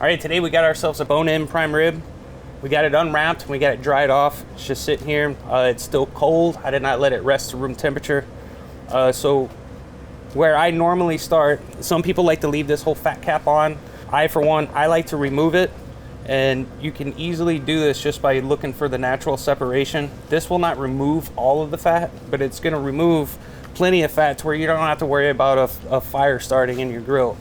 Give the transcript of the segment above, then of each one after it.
right, today we got ourselves a bone-in prime rib. We got it unwrapped and we got it dried off. It's just sitting here. It's still cold. I did not let it rest to room temperature. So where I normally start, some people like to leave this whole fat cap on. For one, I like to remove it, and you can easily do this just by looking for the natural separation. This will not remove all of the fat, but it's gonna remove plenty of fat to where you don't have to worry about a fire starting in your grill.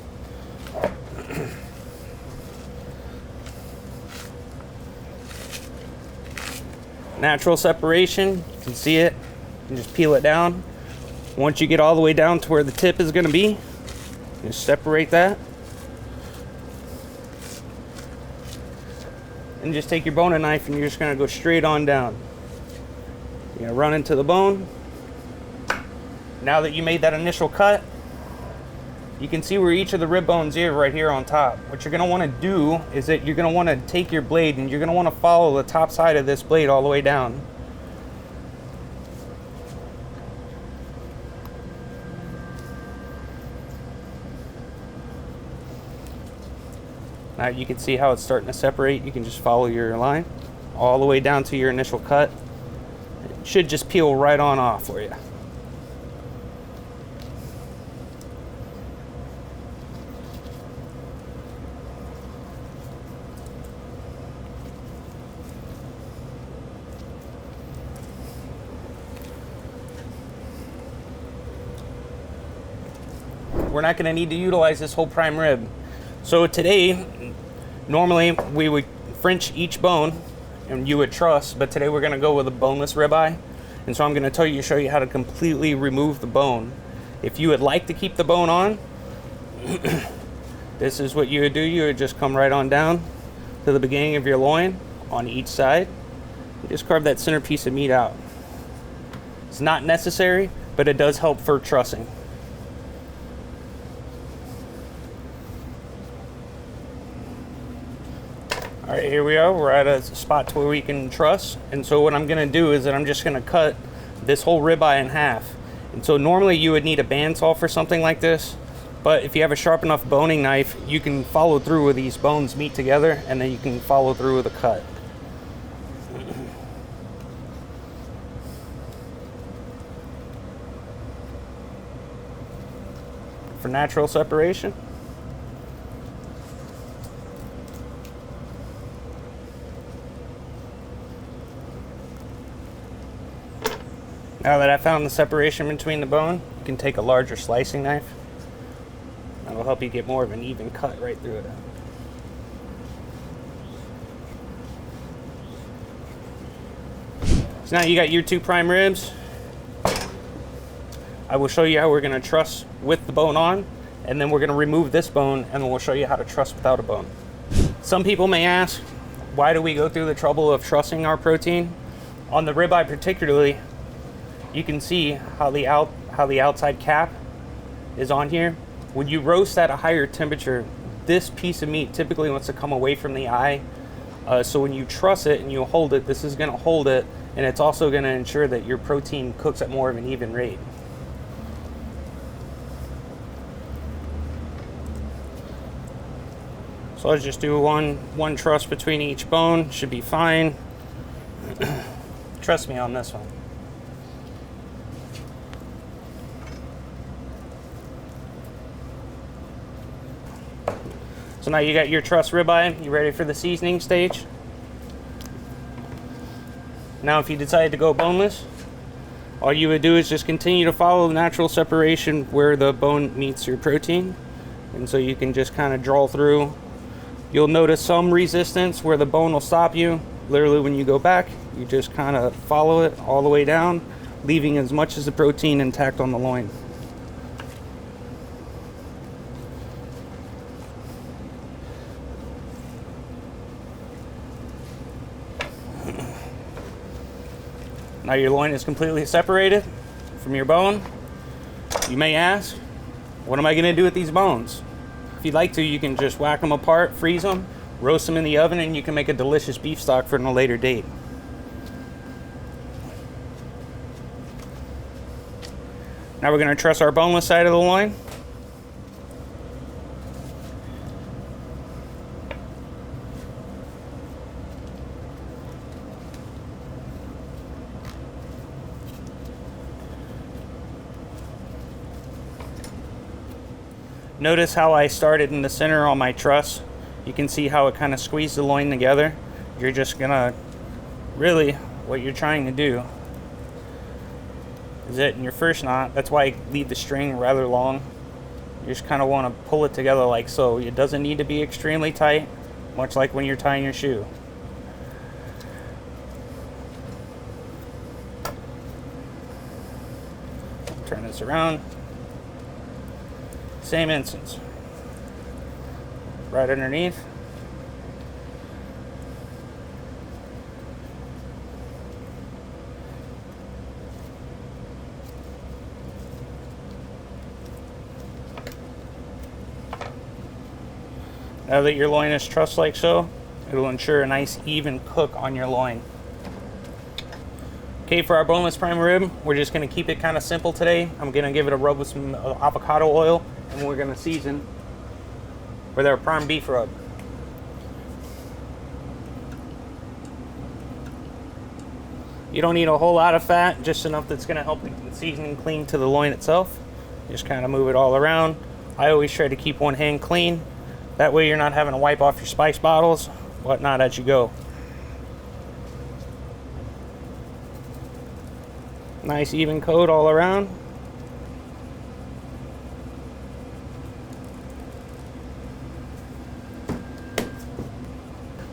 Natural separation, you can see it, and just peel it down. Once you get all the way down to where the tip is going to be, just separate that. And just take your boning knife and you're just going to go straight on down. You're going to run into the bone. Now that you made that initial cut, you can see where each of the rib bones is right here on top. What you're going to want to do is that you're going to want to take your blade and you're going to want to follow the top side of this blade all the way down. Now you can see how it's starting to separate. You can just follow your line all the way down to your initial cut. It should just peel right on off for you. We're not going to need to utilize this whole prime rib. So today, normally we would French each bone and you would truss, but today we're going to go with a boneless ribeye. And so I'm going to show you how to completely remove the bone. If you would like to keep the bone on, this is what you would do. You would just come right on down to the beginning of your loin on each side. You just carve that center piece of meat out. It's not necessary, but it does help for trussing. All right, here we are. We're at a spot where we can truss. And so what I'm gonna do is that I'm just gonna cut this whole ribeye in half. And so normally you would need a bandsaw for something like this, but if you have a sharp enough boning knife, you can follow through where these bones meet together, and then you can follow through with a cut. For natural separation. Now that I found the separation between the bone, you can take a larger slicing knife. That'll help you get more of an even cut right through it. So now you got your two prime ribs. I will show you how we're going to truss with the bone on, and then we're going to remove this bone, and then we'll show you how to truss without a bone. Some people may ask, why do we go through the trouble of trussing our protein? On the ribeye particularly, you can see how the outside cap is on here. When you roast at a higher temperature, this piece of meat typically wants to come away from the eye. So when you truss it and you hold it, this is going to hold it, and it's also going to ensure that your protein cooks at more of an even rate. So let's just do one truss between each bone. Should be fine. Trust me on this one. So now you got your truss ribeye. You ready for the seasoning stage? Now if you decide to go boneless, all you would do is just continue to follow the natural separation where the bone meets your protein. And so you can just kind of draw through. You'll notice some resistance where the bone will stop you. Literally when you go back, you just kind of follow it all the way down, leaving as much as the protein intact on the loin. Now your loin is completely separated from your bone. You may ask, what am I gonna do with these bones? If you'd like to, you can just whack them apart, freeze them, roast them in the oven, and you can make a delicious beef stock for a later date. Now we're gonna truss our boneless side of the loin. Notice how I started in the center on my truss. You can see how it kind of squeezed the loin together. You're just gonna, really, what you're trying to do is it in your first knot. That's why I leave the string rather long. You just kind of want to pull it together like so. It doesn't need to be extremely tight, much like when you're tying your shoe. Turn this around. Same instance. Right underneath. Now that your loin is trussed like so, it'll ensure a nice even cook on your loin. Okay, for our boneless prime rib, we're just gonna keep it kind of simple today. I'm gonna give it a rub with some avocado oil, and we're gonna season with our prime beef rub. You don't need a whole lot of fat, just enough that's gonna help the seasoning cling to the loin itself. Just kind of move it all around. I always try to keep one hand clean. That way you're not having to wipe off your spice bottles, whatnot as you go. Nice even coat all around.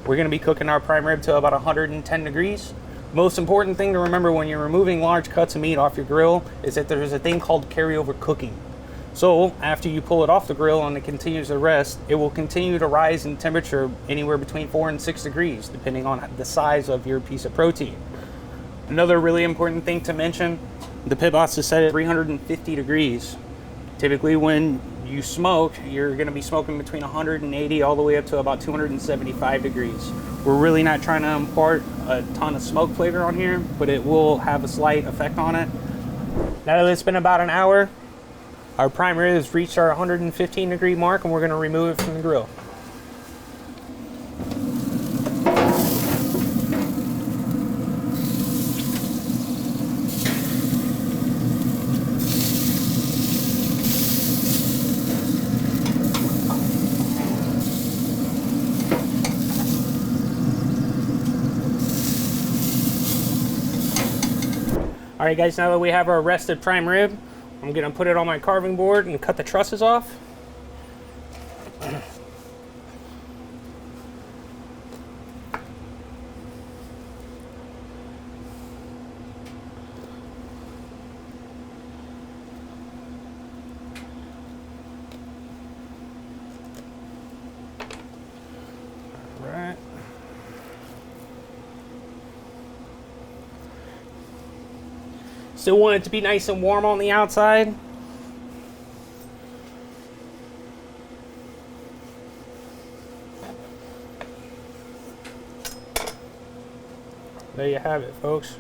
We're gonna be cooking our prime rib to about 110 degrees. Most important thing to remember when you're removing large cuts of meat off your grill is that there's a thing called carryover cooking. So after you pull it off the grill and it continues to rest, it will continue to rise in temperature anywhere between 4 and 6 degrees, depending on the size of your piece of protein. Another really important thing to mention, the Pit Boss is set at 350 degrees. Typically when you smoke, you're gonna be smoking between 180 all the way up to about 275 degrees. We're really not trying to impart a ton of smoke flavor on here, but it will have a slight effect on it. Now that it's been about an hour, our prime rib has reached our 115 degree mark, and we're gonna remove it from the grill. All right guys, now that we have our rested prime rib, I'm gonna put it on my carving board and cut the trusses off. All right. Still want it to be nice and warm on the outside. There you have it, folks.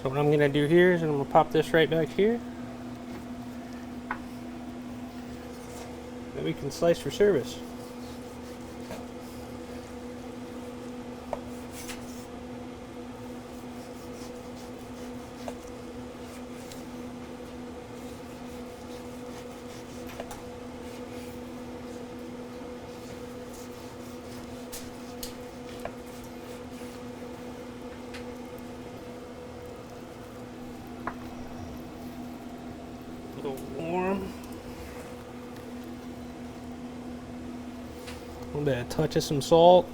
So what I'm gonna do here is I'm gonna pop this right back here. Then we can slice for service. A little warm. A little bit of touch of some salt.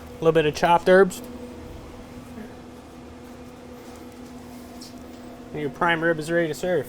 A little bit of chopped herbs. And your prime rib is ready to serve.